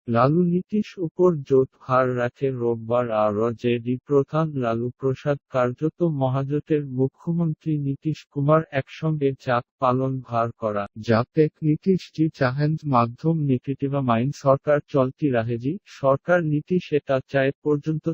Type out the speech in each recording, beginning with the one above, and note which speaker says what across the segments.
Speaker 1: লালু নীতীশ উপর জোটভার রাখে রোববার আরজেডি প্রধান লালু প্রসাদ কার্যত মহাজোটের মুখ্যমন্ত্রী নীতীশ কুমার একসঙ্গে জাত পালন ভার করা যাতে নীতীশজি চাহেন মাধ্যম নীতিটিবা মাইন সরকার চলতি রাহেজি সরকার নীতি সেটা চায় পর্যন্ত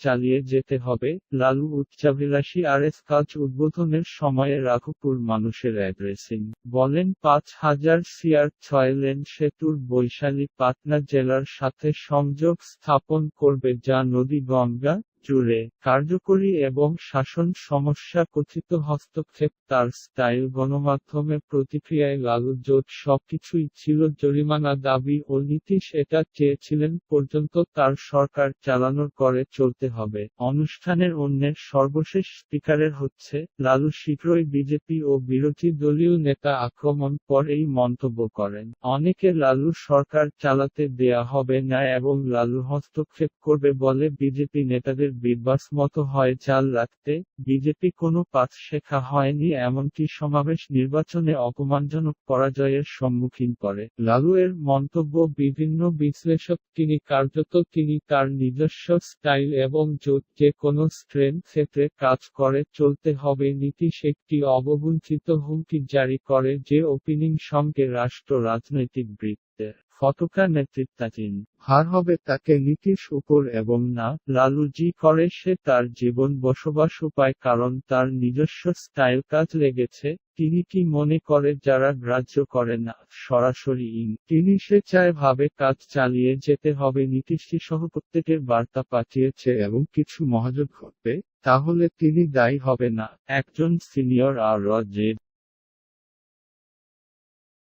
Speaker 1: চালিয়ে যেতে হবে। লালু উচ্চাভিলাষী আরএস কাজ উদ্বোধনের সময়ে রাঘবপুর মানুষের অ্যাড্রেসিং বলেন ৫,০০০ সিআর ৬ লেন সেতুর বৈশালী পাটনা জেলার সাথে সংযোগ স্থাপন করবে যা নদী গঙ্গা জুড়ে কার্যকরী এবং শাসন সমস্যা কথিত হস্তক্ষেপ তার স্টাইল গণমাধ্যমে প্রতিক্রিয়ায় লালু জোট সবকিছুই ছিল জরিমানা দাবি ও নীতীশ এটা চেয়েছিলেন পর্যন্ত তার সরকার চালানোর করে চলতে হবে। অনুষ্ঠানের অন্যের সর্বশেষ স্পিকারের হচ্ছে লালু শীঘ্রই বিজেপি ও বিরোধী দলীয় নেতা আক্রমণ পর এই মন্তব্য করেন। অনেকে লালু সরকার চালাতে দেয়া হবে না এবং লালু হস্তক্ষেপ করবে বলে বিজেপি নেতাদের বিশ্বাস মতো হয় চাল রাখতে বিজেপি কোনো পাঠ শেখা হয়নি এমনকি সমাবেশ নির্বাচনে অপমানজনক পরাজয়ের সম্মুখীন করে। লালু এর মন্তব্য বিভিন্ন বিশ্লেষক তিনি তার নিজস্ব স্টাইল এবং যে কোনো স্ট্রেন ক্ষেত্রে কাজ করে চলতে হবে। নীতীশ একটি অবগুণ্ঠিত হুমকি জারি করে যে ওপেনিং সঙ্গে রাষ্ট্র রাজনৈতিক বৃত্তের ফটকা নেতৃত্বাধীন ভার হবে তাকে নীতীশ উপর এবং না লালু জি করে সে তার জীবন বসবাস উপায় কারণ তার নিজস্ব স্টাইল কাজ লেগেছে। তিনি কি মনে করে যারা গ্রাহ্য করে না সরাসরি তিনি সে চায় ভাবে কাজ চালিয়ে যেতে হবে নীতীশটি সহ প্রত্যেকের বার্তা পাঠিয়েছে এবং কিছু মহাজোট ঘটবে তাহলে তিনি দায়ী হবে না। একজন সিনিয়র আরজেডি